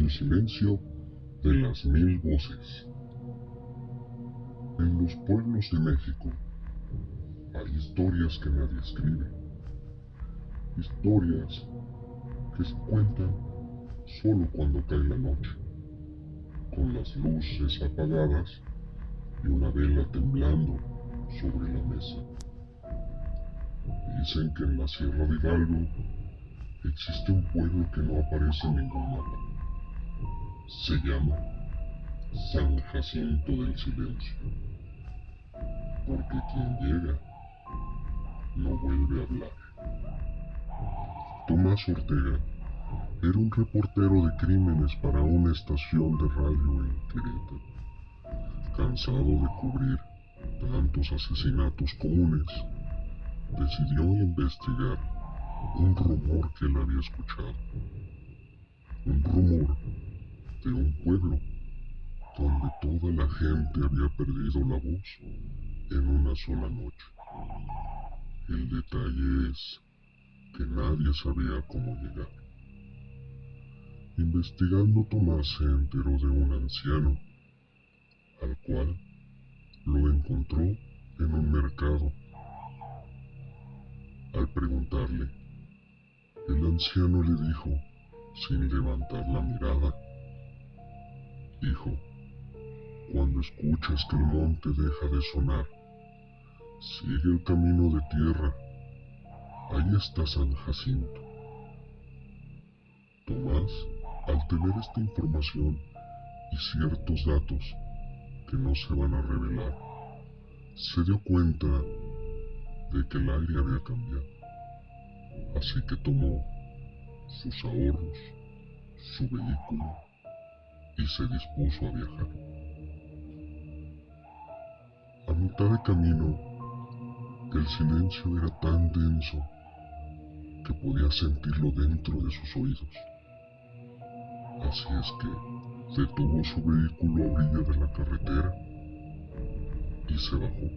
El silencio de las 1000 voces. En los pueblos de México hay historias que nadie escribe, historias que se cuentan solo cuando cae la noche, con las luces apagadas y una vela temblando sobre la mesa. Dicen que en la Sierra de Hidalgo existe un pueblo que no aparece en ningún mapa. Se llama San Jacinto del Silencio, porque quien llega no vuelve a hablar. Tomás Ortega era un reportero de crímenes para una estación de radio en Querétaro. Cansado de cubrir tantos asesinatos comunes, decidió investigar un rumor que él había escuchado. Un rumor de un pueblo donde toda la gente había perdido la voz en una sola noche. El detalle es que nadie sabía cómo llegar. Investigando, Tomás se enteró de un anciano, al cual lo encontró en un mercado. Al preguntarle, el anciano le dijo, sin levantar la mirada: «Hijo, cuando escuches que el monte deja de sonar, sigue el camino de tierra. Ahí está San Jacinto». Tomás, al tener esta información y ciertos datos que no se van a revelar, se dio cuenta de que el aire había cambiado. Así que tomó sus ahorros, su vehículo y se dispuso a viajar. A mitad de camino, el silencio era tan denso que podía sentirlo dentro de sus oídos. Así es que detuvo su vehículo a orilla de la carretera y se bajó.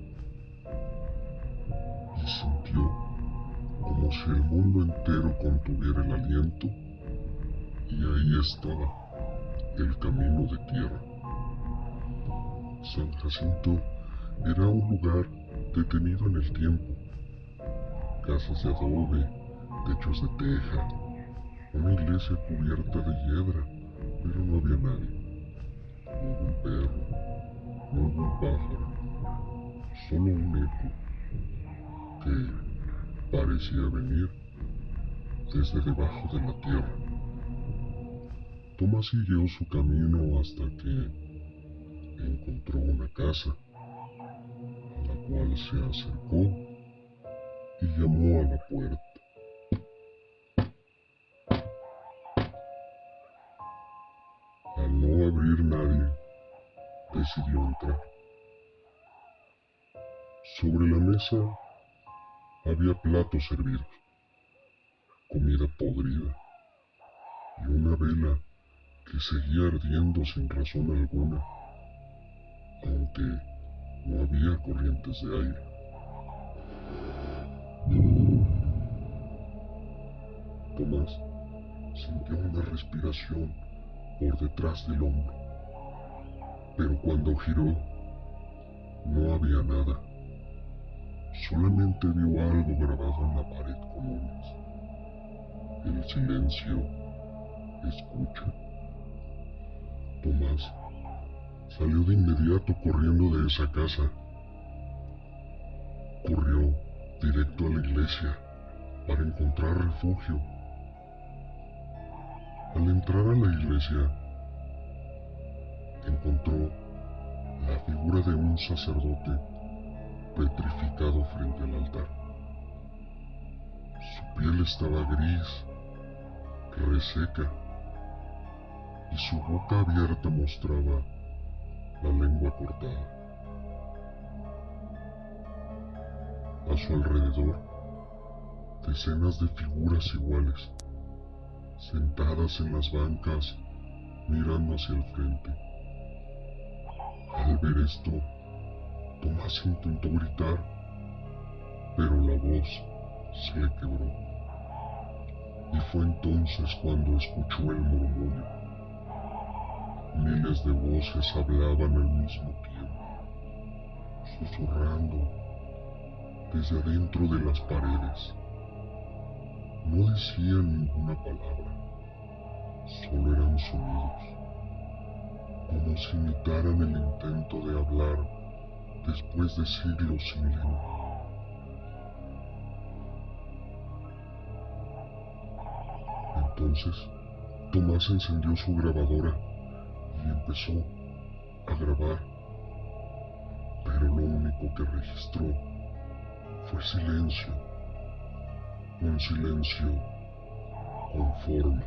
Y sintió como si el mundo entero contuviera el aliento, y ahí estaba el camino de tierra. San Jacinto era un lugar detenido en el tiempo. Casas de adobe, techos de teja, una iglesia cubierta de hiedra, pero no había nadie. No hubo un perro, no hubo un pájaro, solo un eco que parecía venir desde debajo de la tierra. Tomás siguió su camino hasta que encontró una casa, a la cual se acercó y llamó a la puerta. Al no abrir nadie, decidió entrar. Sobre la mesa había platos servidos, comida podrida y una vela que seguía ardiendo sin razón alguna, aunque no había corrientes de aire. Tomás sintió una respiración por detrás del hombro, pero cuando giró, no había nada. Solamente vio algo grabado en la pared con uñas. El silencio escucha. Tomás salió de inmediato corriendo de esa casa. Corrió directo a la iglesia para encontrar refugio. Al entrar a la iglesia, encontró la figura de un sacerdote petrificado frente al altar. Su piel estaba gris, reseca, y su boca abierta mostraba la lengua cortada. A su alrededor, decenas de figuras iguales, sentadas en las bancas, mirando hacia el frente. Al ver esto, Tomás intentó gritar, pero la voz se le quebró. Y fue entonces cuando escuchó el murmullo. Miles de voces hablaban al mismo tiempo, susurrando desde adentro de las paredes. No decían ninguna palabra, solo eran sonidos, como si imitaran el intento de hablar después de siglos sin lengua. Entonces, Tomás encendió su grabadora y empezó a grabar, pero lo único que registró fue silencio, un silencio con forma.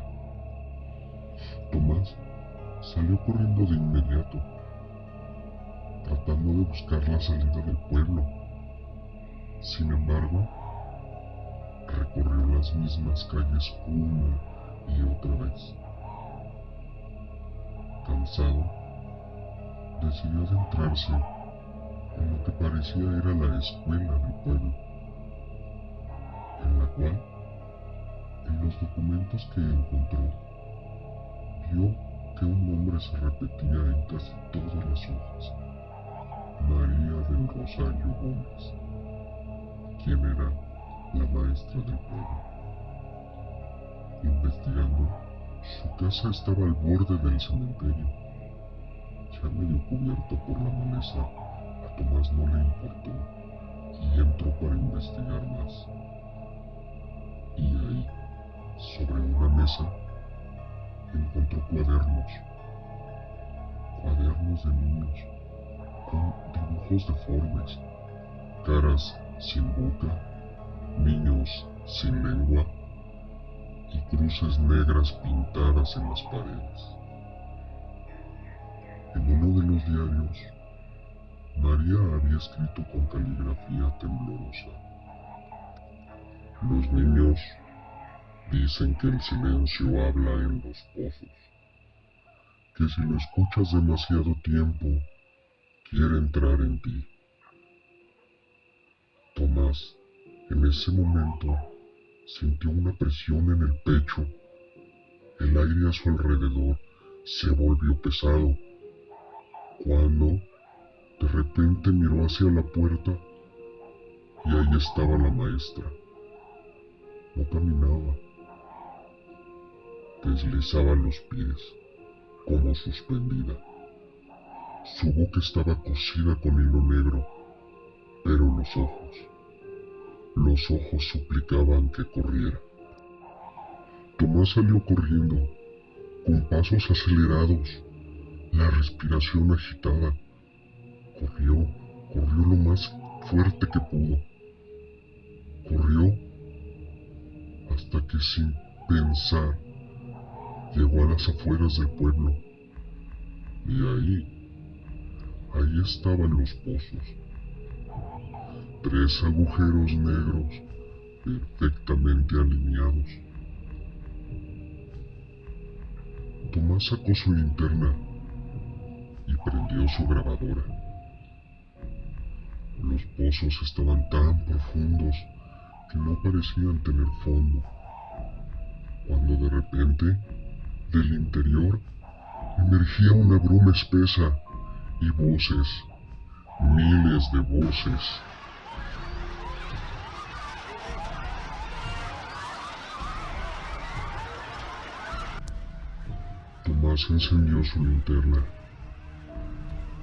Tomás salió corriendo de inmediato, tratando de buscar la salida del pueblo. Sin embargo, recorrió las mismas calles una y otra vez. Cansado, decidió adentrarse en lo que parecía era la escuela del pueblo, en la cual, en los documentos que encontró, vio que un nombre se repetía en casi todas las hojas: María del Rosario Gómez, quien era la maestra del pueblo. Investigando, su casa estaba al borde del cementerio, ya medio cubierta por la maleza. A Tomás no le importó y entró para investigar más. Y ahí, sobre una mesa, encontró cuadernos de niños, con dibujos deformes, caras sin boca, niños sin lengua y cruces negras pintadas en las paredes. En uno de los diarios, María había escrito con caligrafía temblorosa: los niños dicen que el silencio habla en los pozos, que si lo escuchas demasiado tiempo, quiere entrar en ti. Tomás, en ese momento, sintió una presión en el pecho. El aire a su alrededor se volvió pesado, cuando de repente miró hacia la puerta y ahí estaba la maestra. No caminaba, deslizaba los pies como suspendida. Su boca estaba cosida con hilo negro, pero los ojos suplicaban que corriera. Tomás salió corriendo, con pasos acelerados, la respiración agitada. Corrió lo más fuerte que pudo. Corrió hasta que, sin pensar, llegó a las afueras del pueblo. Y ahí estaban los pozos. 3 agujeros negros perfectamente alineados. Tomás sacó su linterna y prendió su grabadora. Los pozos estaban tan profundos que no parecían tener fondo, cuando de repente, del interior, emergía una bruma espesa y voces, miles de voces. Tomás encendió su linterna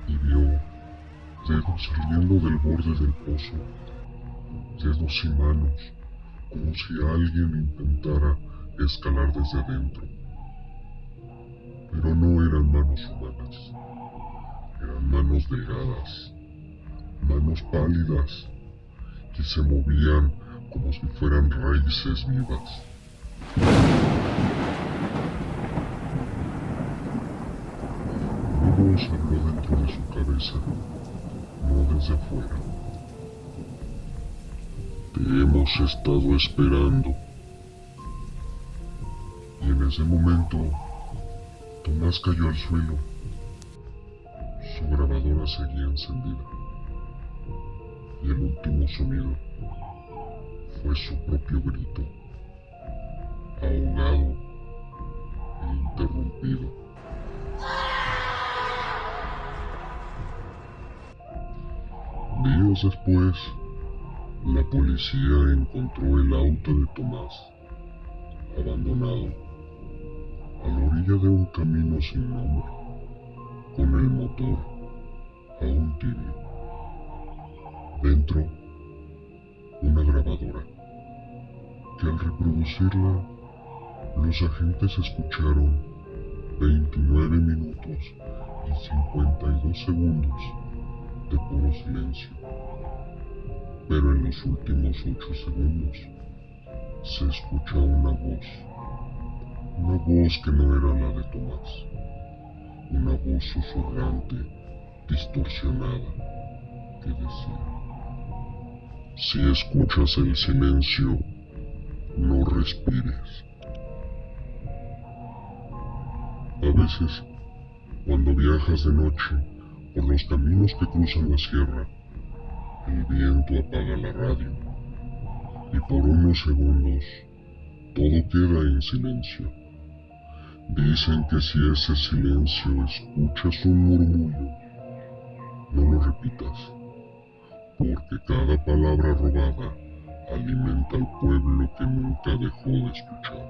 y vio dedos saliendo del borde del pozo, dedos y manos, como si alguien intentara escalar desde adentro. Pero no eran manos humanas, eran manos delgadas, manos pálidas, que se movían como si fueran raíces vivas. Una voz habló dentro de su cabeza, no desde afuera. Te hemos estado esperando. Y en ese momento, Tomás cayó al suelo. Su grabadora seguía encendida. Y el último sonido fue su propio grito, ahogado e interrumpido. Días después, la policía encontró el auto de Tomás abandonado a la orilla de un camino sin nombre, con el motor aún tibio. Dentro, una grabadora, que al reproducirla, los agentes escucharon 29 minutos y 52 segundos de puro silencio. Pero en los últimos 8 segundos se escucha una voz que no era la de Tomás, una voz susurrante, distorsionada, que decía: si escuchas el silencio, no respires. A veces, cuando viajas de noche por los caminos que cruzan la sierra, el viento apaga la radio y por unos segundos todo queda en silencio. Dicen que si ese silencio escuchas un murmullo, no lo repitas, porque cada palabra robada alimenta al pueblo que nunca dejó de escuchar.